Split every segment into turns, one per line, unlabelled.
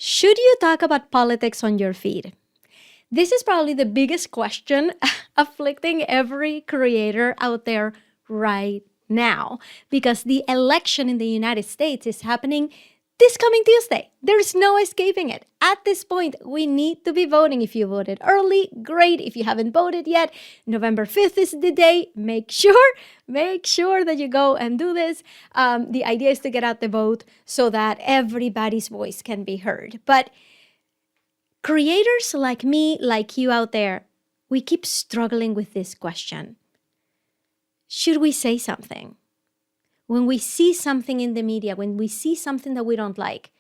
Should you talk about politics on your feed? This is probably the biggest question afflicting every creator out there right now because the election in the United States is happening this coming Tuesday. There's no escaping it. At this point, we need to be voting. If you voted early, great. If you haven't voted yet, November 5th is the day. Make sure that you go and do this. The idea is to get out the vote so that everybody's voice can be heard. But creators like me, like you out there, we keep struggling with this question. Should we say something? When we see something in the media, when we see something that we don't like,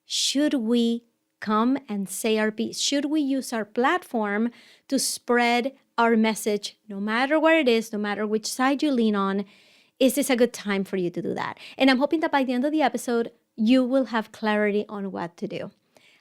should we come and say our piece? Should we use our platform to spread our message, no matter where it is, no matter which side you lean on? Is this a good time for you to do that? And I'm hoping that by the end of the episode, you will have clarity on what to do.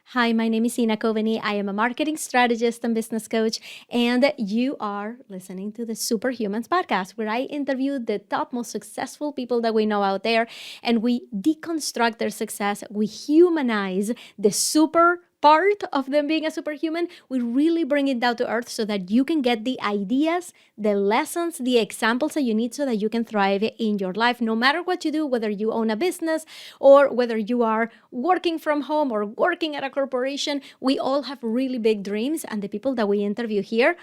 Hi, my name is Coveney. I am a marketing strategist and business coach, and you are listening to the Superhumans podcast, where I interview the top, most successful people that we know out there, and we deconstruct their success. We humanize the super part of them being a superhuman. We really bring it down to earth so that you can get the ideas, the lessons, the examples that you need so that you can thrive in your life, no matter what you do, whether you own a business or whether you are working from home or working at a corporation. We all have really big dreams, and the people that we interview here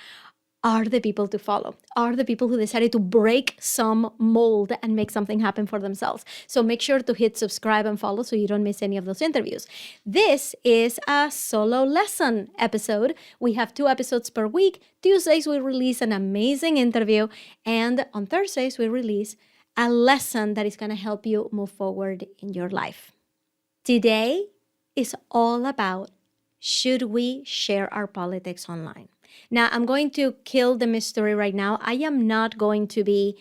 are the people to follow, are the people who decided to break some mold and make something happen for themselves. So make sure to hit subscribe and follow so you don't miss any of those interviews. This is a solo lesson episode. We have 2 episodes per week. Tuesdays, we release an amazing interview. And on Thursdays, we release a lesson that is going to help you move forward in your life. Today is all about, should we share our politics online? Now, I'm going to kill the mystery right now. I am not going to be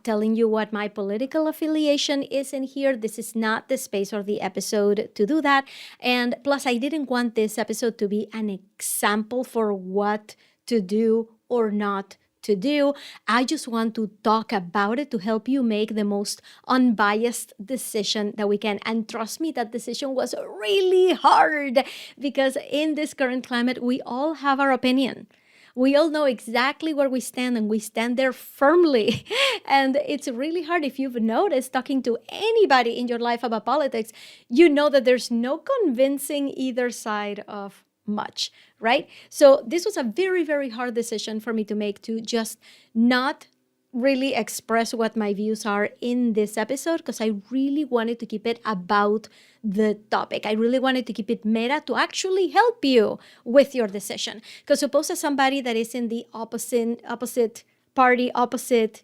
telling you what my political affiliation is in here. This is not the space or the episode to do that. And plus, I didn't want this episode to be an example for what to do or not to do. I just want to talk about it to help you make the most unbiased decision that we can. And trust me, that decision was really hard because in this current climate, we all have our opinion. We all know exactly where we stand, and we stand there firmly. And it's really hard. If you've noticed, talking to anybody in your life about politics, you know that there's no convincing either side of much, right? So this was a very, very hard decision for me to make, to just not really express what my views are in this episode, because I really wanted to keep it about the topic. I really wanted to keep it meta to actually help you with your decision. Because suppose that somebody that is in the opposite party, opposite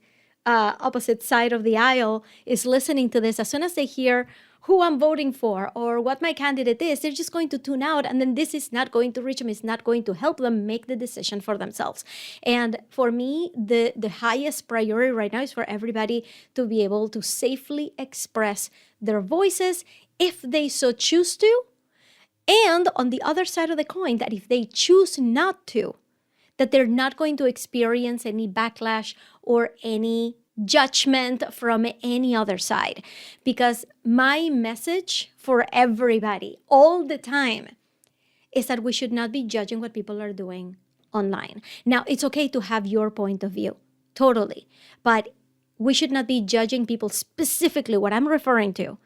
side of the aisle is listening to this, as soon as they hear who I'm voting for or what my candidate is, they're just going to tune out, and then this is not going to reach them. It's not going to help them make the decision for themselves. And for me, the highest priority right now is for everybody to be able to safely express their voices if they so choose to. And on the other side of the coin, that if they choose not to, that they're not going to experience any backlash or any judgment from any other side. Because my message for everybody all the time is that we should not be judging what people are doing online. Now, it's okay to have your point of view, totally. But we should not be judging people specifically. What I'm referring to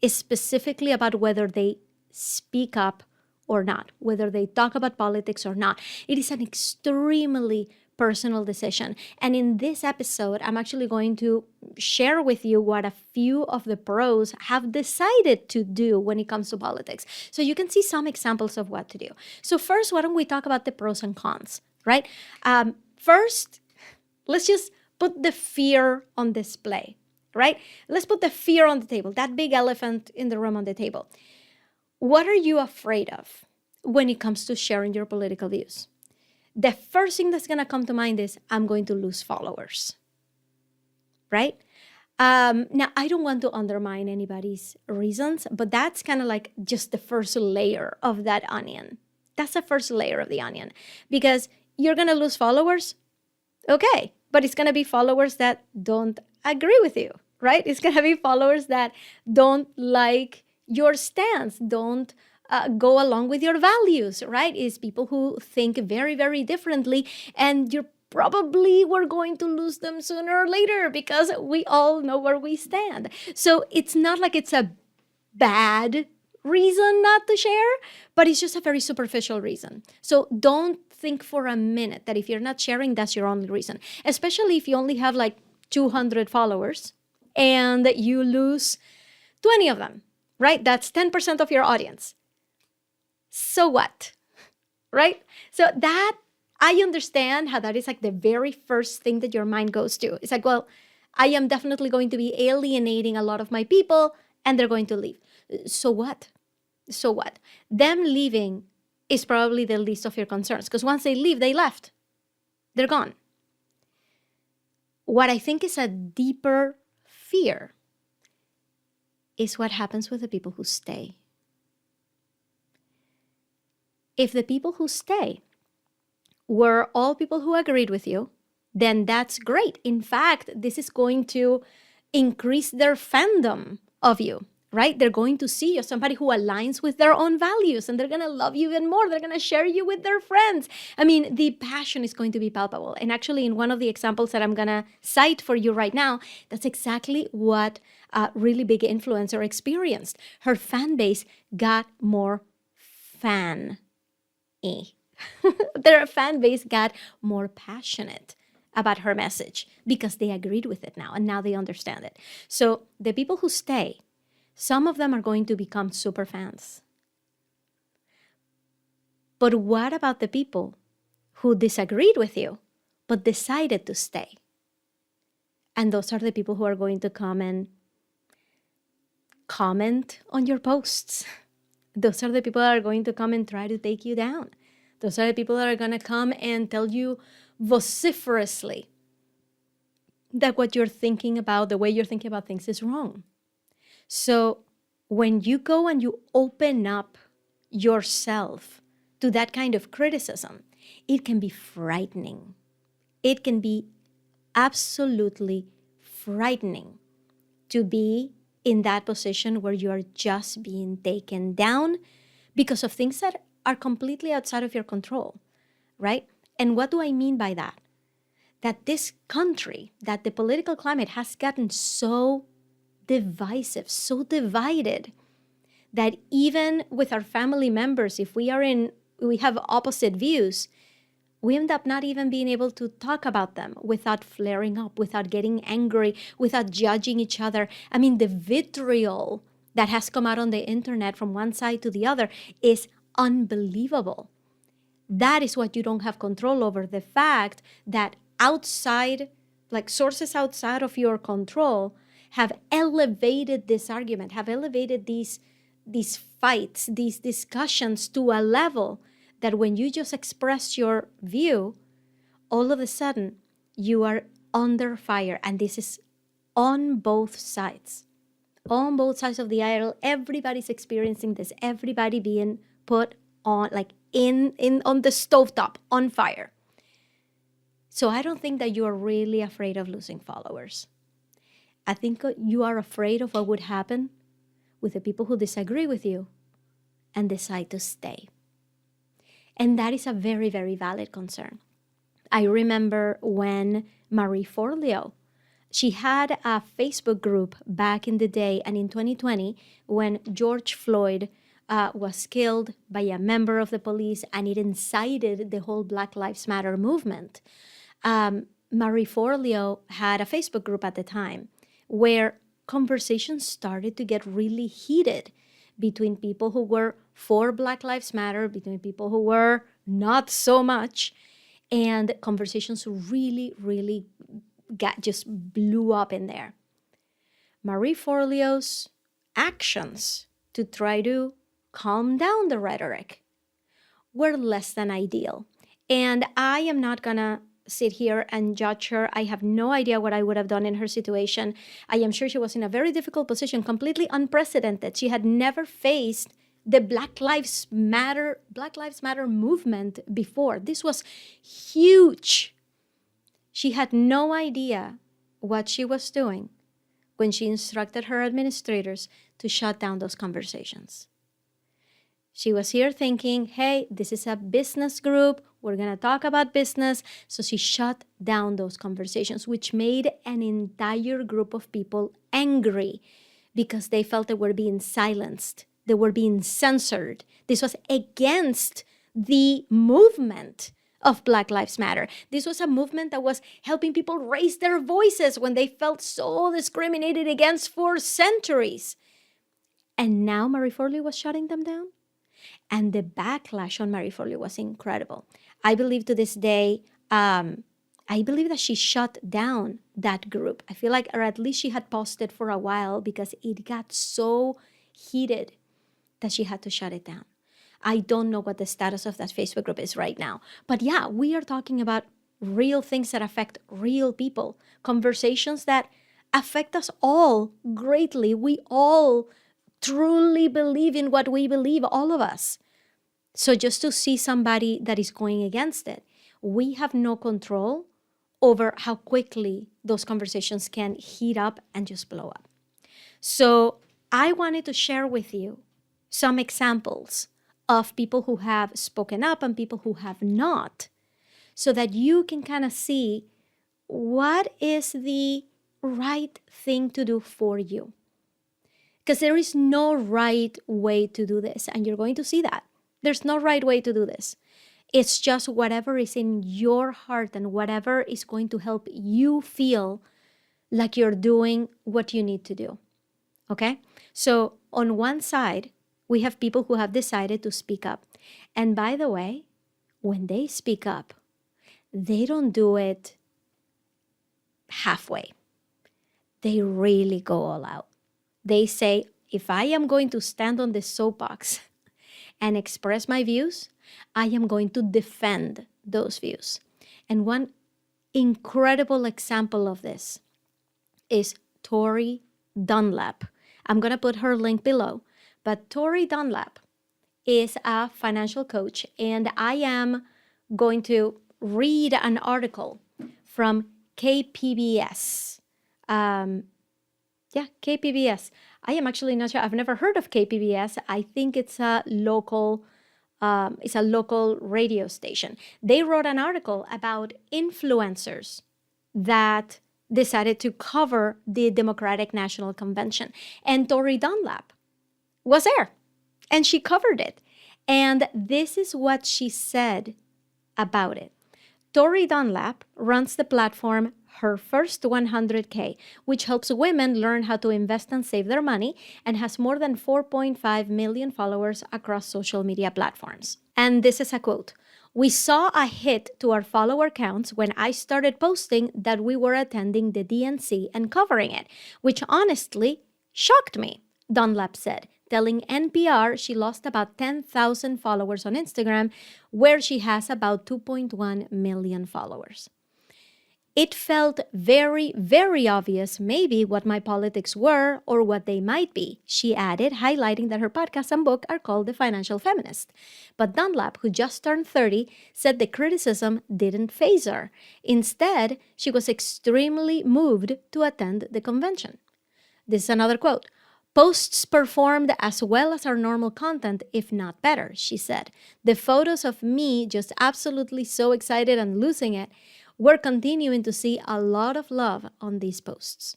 is specifically about whether they speak up or not, whether they talk about politics or not. It is an extremely personal decision. And in this episode, I'm actually going to share with you what a few of the pros have decided to do when it comes to politics, so you can see some examples of what to do. So first, why don't we talk about the pros and cons, right? First, let's just put the fear on display, right? Let's put the fear on the table, that big elephant in the room on the table. What are you afraid of when it comes to sharing your political views? The first thing that's going to come to mind is, I'm going to lose followers, right? Now, I don't want to undermine anybody's reasons, but that's kind of like just the first layer of that onion. That's the first layer of the onion, because you're going to lose followers. Okay, but it's going to be followers that don't agree with you, right? It's going to be followers that don't like your stance, don't go along with your values, right? It's people who think very, very differently, and you're probably we're going to lose them sooner or later because we all know where we stand. So it's not like it's a bad reason not to share, but it's just a very superficial reason. So don't think for a minute that if you're not sharing, that's your only reason, especially if you only have like 200 followers and you lose 20 of them, right? That's 10% of your audience. So what, right? So that I understand how that is like the very first thing that your mind goes to. It's like, well, I am definitely going to be alienating a lot of my people and they're going to leave. So what? So what? Them leaving is probably the least of your concerns because once they leave, they left. They're gone. What I think is a deeper fear is what happens with the people who stay. If the people who stay were all people who agreed with you, then that's great. In fact, this is going to increase their fandom of you, right? They're going to see you as somebody who aligns with their own values, and they're going to love you even more. They're going to share you with their friends. I mean, the passion is going to be palpable. And actually, in one of the examples that I'm going to cite for you right now, that's exactly what a really big influencer experienced. Her fan base got more fan-y. Their fan base got more passionate about her message because they agreed with it now, and now they understand it. So the people who stay, some of them are going to become super fans. But what about the people who disagreed with you but decided to stay? And those are the people who are going to come and comment on your posts. Those are the people that are going to come and try to take you down. Those are the people that are going to come and tell you vociferously that what you're thinking about, the way you're thinking about things is wrong. So when you go and you open up yourself to that kind of criticism, it can be frightening. It can be absolutely frightening to be in that position where you are just being taken down because of things that are completely outside of your control, right? And what do I mean by that? That this country, that the political climate has gotten so divisive, so divided, that even with our family members, if we have opposite views, we end up not even being able to talk about them without flaring up, without getting angry, without judging each other. I mean, the vitriol that has come out on the internet from one side to the other is unbelievable. That is what you don't have control over. The fact that outside, like sources outside of your control, have elevated this argument, have elevated these fights, these discussions to a level that when you just express your view, all of a sudden you are under fire. And this is on both sides. On both sides of the aisle, everybody's experiencing this. Everybody being put on, like in on the stovetop, on fire. So I don't think that you are really afraid of losing followers. I think you are afraid of what would happen with the people who disagree with you and decide to stay. And that is a very, very valid concern. I remember when Marie Forleo, she had a Facebook group back in the day, and in 2020, when George Floyd was killed by a member of the police and it incited the whole Black Lives Matter movement, Marie Forleo had a Facebook group at the time where conversations started to get really heated between people who were for Black Lives Matter, between people who were not so much, and conversations really, really just blew up in there. Marie Forleo's actions to try to calm down the rhetoric were less than ideal. And I am not gonna sit here and judge her. I have no idea what I would have done in her situation. I am sure she was in a very difficult position, completely unprecedented. She had never faced the Black Lives Matter movement before. This was huge. She had no idea what she was doing when she instructed her administrators to shut down those conversations. She was here thinking, hey, this is a business group. We're going to talk about business. So she shut down those conversations, which made an entire group of people angry because they felt they were being silenced. They were being censored. This was against the movement of Black Lives Matter. This was a movement that was helping people raise their voices when they felt so discriminated against for centuries. And now Marie Forleo was shutting them down? And the backlash on Marie Forleo was incredible. I believe to this day, I believe that she shut down that group. I feel like, or at least she had paused it for a while because it got so heated that she had to shut it down. I don't know what the status of that Facebook group is right now. But yeah, we are talking about real things that affect real people, conversations that affect us all greatly. We all truly believe in what we believe, all of us. So just to see somebody that is going against it, we have no control over how quickly those conversations can heat up and just blow up. So I wanted to share with you some examples of people who have spoken up and people who have not, so that you can kind of see what is the right thing to do for you. Because there is no right way to do this, and you're going to see that. There's no right way to do this. It's just whatever is in your heart and whatever is going to help you feel like you're doing what you need to do. Okay? So on one side, we have people who have decided to speak up. And by the way, when they speak up, they don't do it halfway. They really go all out. They say, if I am going to stand on this soapbox and express my views, I am going to defend those views. And one incredible example of this is Tori Dunlap. I'm going to put her link below. But Tori Dunlap is a financial coach, and I am going to read an article from KPBS. KPBS. I am actually not sure. I've never heard of KPBS. I think it's a local radio station. They wrote an article about influencers that decided to cover the Democratic National Convention. And Tori Dunlap was there, and she covered it. And this is what she said about it. Tori Dunlap runs the platform Her First 100K, which helps women learn how to invest and save their money, and has more than 4.5 million followers across social media platforms. And this is a quote. "We saw a hit to our follower counts when I started posting that we were attending the DNC and covering it, which honestly shocked me," Dunlap said, telling NPR she lost about 10,000 followers on Instagram, where she has about 2.1 million followers. "It felt very, very obvious maybe what my politics were or what they might be," she added, highlighting that her podcast and book are called The Financial Feminist. But Dunlap, who just turned 30, said the criticism didn't faze her. Instead, she was extremely moved to attend the convention. This is another quote. "Posts performed as well as our normal content, if not better," she said. "The photos of me just absolutely so excited and losing it, we're continuing to see a lot of love on these posts."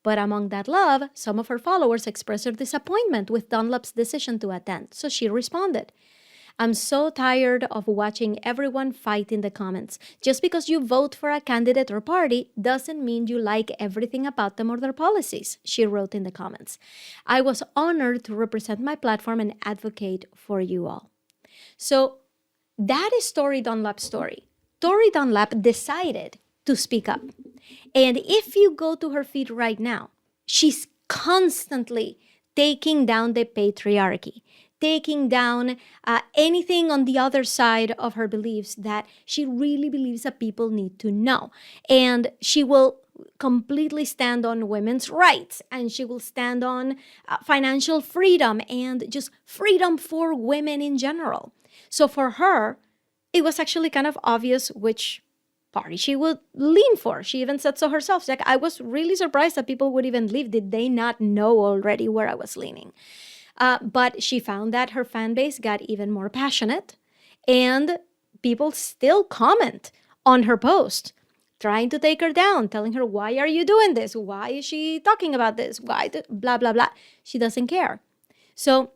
But among that love, some of her followers expressed their disappointment with Dunlap's decision to attend. So she responded, "I'm so tired of watching everyone fight in the comments. Just because you vote for a candidate or party doesn't mean you like everything about them or their policies," she wrote in the comments. "I was honored to represent my platform and advocate for you all." So that is Tori Dunlap's story. Tori Dunlap decided to speak up. And if you go to her feed right now, she's constantly taking down the patriarchy, taking down anything on the other side of her beliefs that she really believes that people need to know. And she will completely stand on women's rights, and she will stand on financial freedom and just freedom for women in general. So for her, it was actually kind of obvious which party she would lean for. She even said so herself. She's like, I was really surprised that people would even leave. Did they not know already where I was leaning? But she found that her fan base got even more passionate, and people still comment on her post, trying to take her down, telling her, why are you doing this? Why is she talking about this? Blah, blah, blah. She doesn't care. So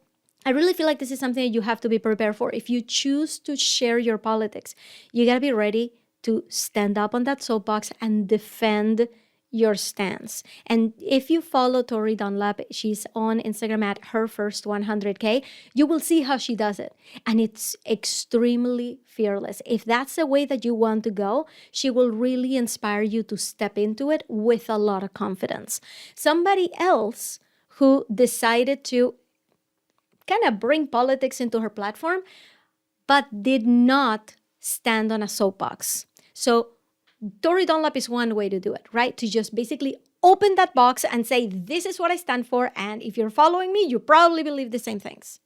I really feel like this is something that you have to be prepared for. If you choose to share your politics, you got to be ready to stand up on that soapbox and defend your stance. And if you follow Tori Dunlap, she's on Instagram at her first 100K, you will see how she does it. And it's extremely fearless. If that's the way that you want to go, she will really inspire you to step into it with a lot of confidence. Somebody else who decided to kind of bring politics into her platform, but did not stand on a soapbox. So Tori Dunlap is one way to do it, right? To just basically open that box and say, this is what I stand for. And if you're following me, you probably believe the same things.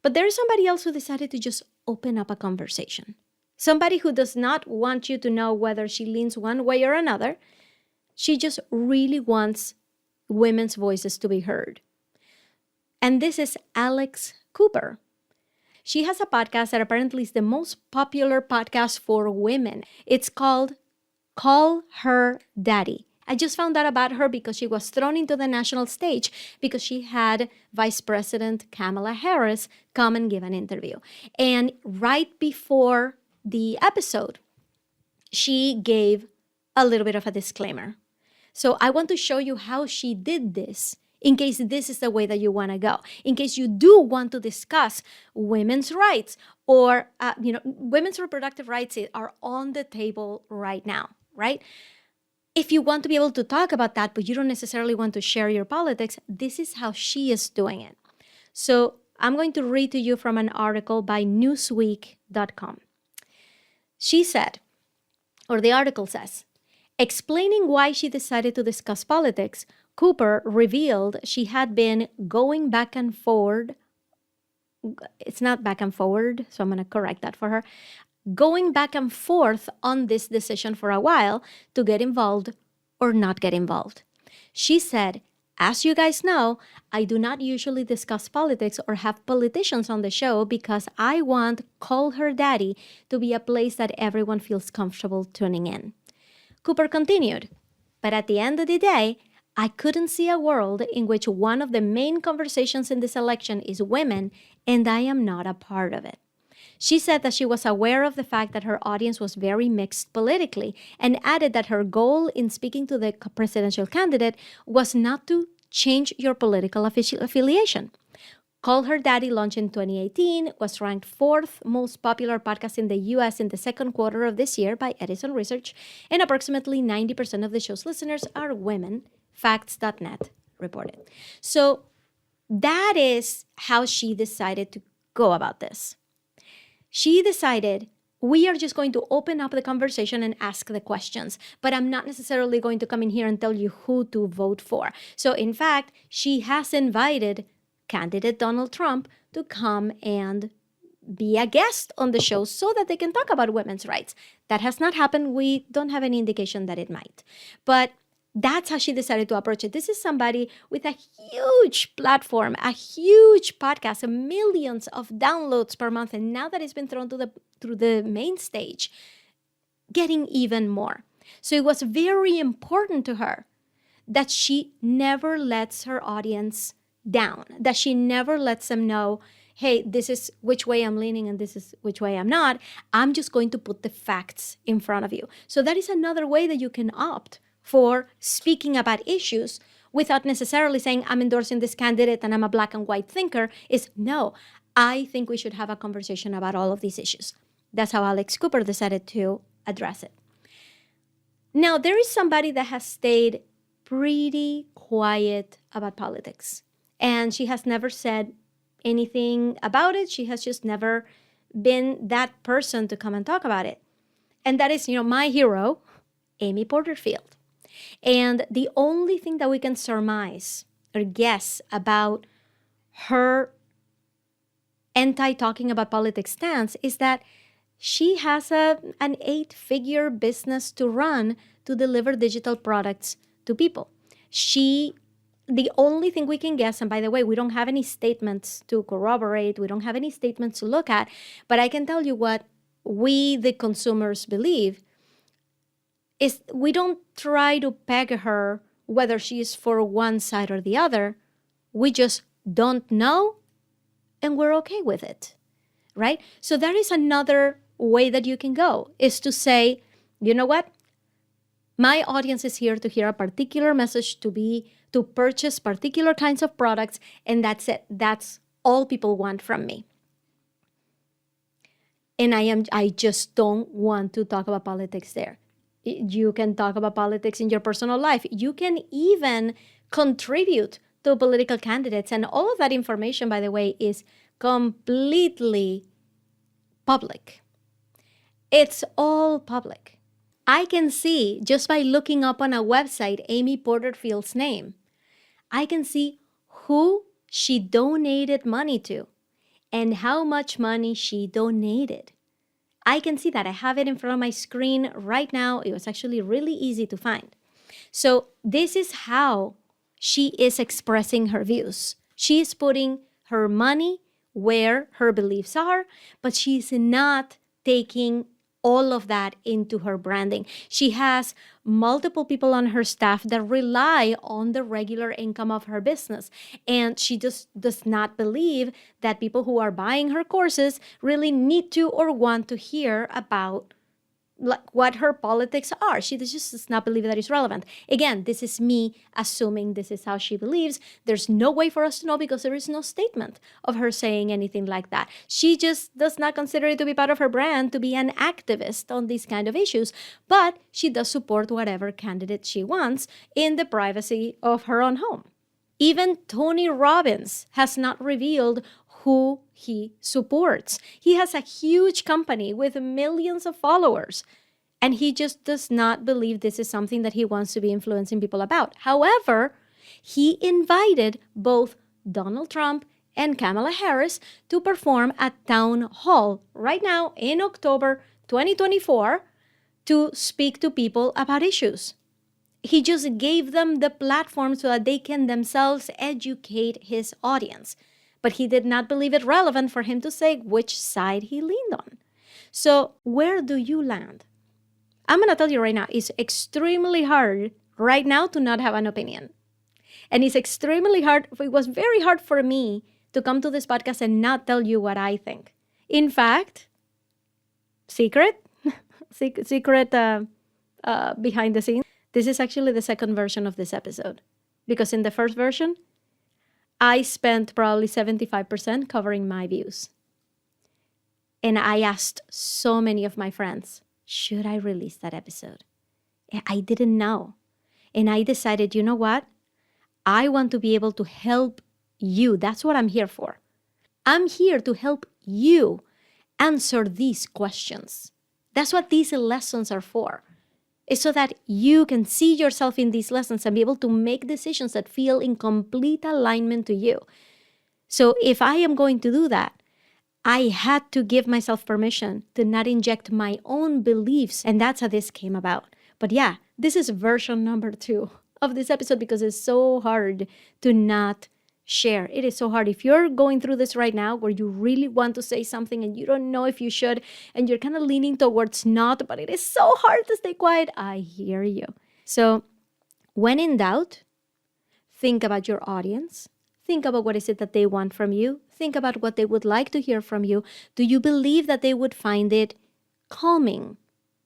But there is somebody else who decided to just open up a conversation. Somebody who does not want you to know whether she leans one way or another. She just really wants women's voices to be heard. And this is Alex Cooper. She has a podcast that apparently is the most popular podcast for women. It's called Call Her Daddy. I just found out about her because she was thrown into the national stage because she had Vice President Kamala Harris come and give an interview. And right before the episode, she gave a little bit of a disclaimer. So I want to show you how she did this in case this is the way that you want to go, in case you do want to discuss women's rights or, women's reproductive rights are on the table right now, right? If you want to be able to talk about that, but you don't necessarily want to share your politics, this is how she is doing it. So I'm going to read to you from an article by Newsweek.com. She said, or the article says, explaining why she decided to discuss politics, Cooper revealed she had been going back and forward. It's not back and forward, so I'm going to correct that for her. Going back and forth on this decision for a while to get involved or not get involved. She said, as you guys know, I do not usually discuss politics or have politicians on the show because I want Call Her Daddy to be a place that everyone feels comfortable tuning in. Cooper continued, but at the end of the day, I couldn't see a world in which one of the main conversations in this election is women, and I am not a part of it. She said that she was aware of the fact that her audience was very mixed politically, and added that her goal in speaking to the presidential candidate was not to change your political affiliation. Call Her Daddy launched in 2018, was ranked fourth most popular podcast in the US in the second quarter of this year by Edison Research, and approximately 90% of the show's listeners are women, Facts.net reported. So that is how she decided to go about this. She decided, we are just going to open up the conversation and ask the questions, but I'm not necessarily going to come in here and tell you who to vote for. So in fact, she has invited candidate Donald Trump to come and be a guest on the show so that they can talk about women's rights. That has not happened. We don't have any indication that it might. But that's how she decided to approach it. This is somebody with a huge platform, a huge podcast, millions of downloads per month. And now that it's been thrown through the main stage, getting even more. So it was very important to her that she never lets her audience down, that she never lets them know, hey, this is which way I'm leaning and this is which way I'm not. I'm just going to put the facts in front of you. So that is another way that you can opt for speaking about issues without necessarily saying, I'm endorsing this candidate and I'm a black and white thinker, is no, I think we should have a conversation about all of these issues. That's how Alex Cooper decided to address it. Now, there is somebody that has stayed pretty quiet about politics, and she has never said anything about it. She has just never been that person to come and talk about it. And that is, my hero, Amy Porterfield. And the only thing that we can surmise or guess about her anti-talking about politics stance is that she has an 8-figure business to run to deliver digital products to people. She the only thing we can guess, and by the way, we don't have any statements to corroborate, we don't have any statements to look at, but I can tell you what we, the consumers, believe is we don't try to peg her whether she is for one side or the other. We just don't know, and we're okay with it, right? So there is another way that you can go, is to say, you know what? My audience is here to hear a particular message, to purchase particular kinds of products, and that's it. That's all people want from me. And I just don't want to talk about politics there. You can talk about politics in your personal life. You can even contribute to political candidates. And all of that information, by the way, is completely public. It's all public. I can see, just by looking up on a website, Amy Porterfield's name, I can see who she donated money to and how much money she donated. I can see that. I have it in front of my screen right now. It was actually really easy to find. So this is how she is expressing her views. She is putting her money where her beliefs are, but she's not taking all of that into her branding. She has multiple people on her staff that rely on the regular income of her business. And she just does not believe that people who are buying her courses really need to or want to hear about what her politics are. She just does not believe that is relevant. Again, this is me assuming this is how she believes. There's no way for us to know because there is no statement of her saying anything like that. She just does not consider it to be part of her brand to be an activist on these kind of issues, but she does support whatever candidate she wants in the privacy of her own home. Even Tony Robbins has not revealed who he supports. He has a huge company with millions of followers, and he just does not believe this is something that he wants to be influencing people about. However, he invited both Donald Trump and Kamala Harris to perform at Town Hall right now in October 2024 to speak to people about issues. He just gave them the platform so that they can themselves educate his audience. But he did not believe it relevant for him to say which side he leaned on. So where do you land? I'm going to tell you right now, it's extremely hard right now to not have an opinion. And it's extremely hard, it was very hard for me to come to this podcast and not tell you what I think. In fact, secret behind the scenes, this is actually the second version of this episode. Because in the first version, I spent probably 75% covering my views. And I asked so many of my friends, should I release that episode? And I didn't know. And I decided, you know what? I want to be able to help you. That's what I'm here for. I'm here to help you answer these questions. That's what these lessons are for. Is so that you can see yourself in these lessons and be able to make decisions that feel in complete alignment to you. So if I am going to do that, I had to give myself permission to not inject my own beliefs. And that's how this came about. But yeah, this is version number 2 of this episode because it's so hard to not share. It is so hard. If you're going through this right now where you really want to say something and you don't know if you should, and you're kind of leaning towards not, but it is so hard to stay quiet, I hear you. So when in doubt, think about your audience. Think about what is it that they want from you. Think about what they would like to hear from you. Do you believe that they would find it calming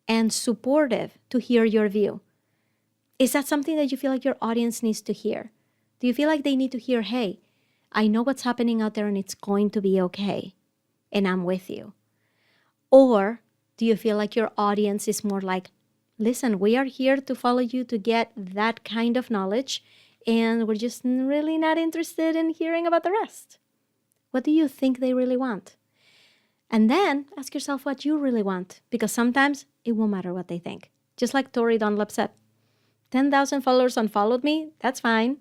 and supportive to hear your view? Is that something that you feel like your audience needs to hear? Do you feel like they need to hear, hey, I know what's happening out there and it's going to be okay, and I'm with you? Or do you feel like your audience is more like, listen, we are here to follow you to get that kind of knowledge, and we're just really not interested in hearing about the rest? What do you think they really want? And then ask yourself what you really want, because sometimes it won't matter what they think. Just like Tori Dunlap said, 10,000 followers unfollowed me, that's fine.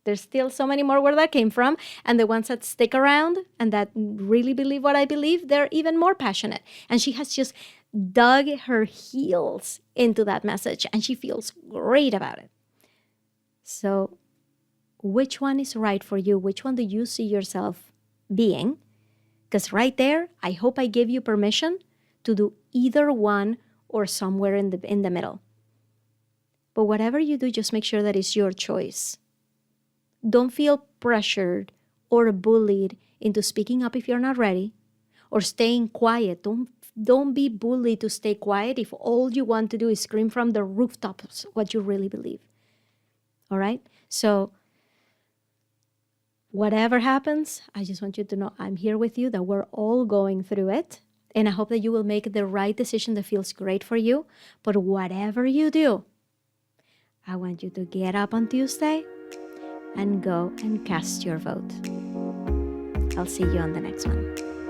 There's still so many more where that came from. And the ones that stick around and that really believe what I believe, they're even more passionate. And she has just dug her heels into that message and she feels great about it. So which one is right for you, which one do you see yourself being. Because right there, I hope I gave you permission to do either one or somewhere in the middle. But whatever you do, just make sure that it's your choice. Don't feel pressured or bullied into speaking up if you're not ready, or staying quiet. Don't be bullied to stay quiet if all you want to do is scream from the rooftops what you really believe. All right? So whatever happens, I just want you to know I'm here with you, that we're all going through it. And I hope that you will make the right decision that feels great for you. But whatever you do, I want you to get up on Tuesday and go and cast your vote. I'll see you on the next one.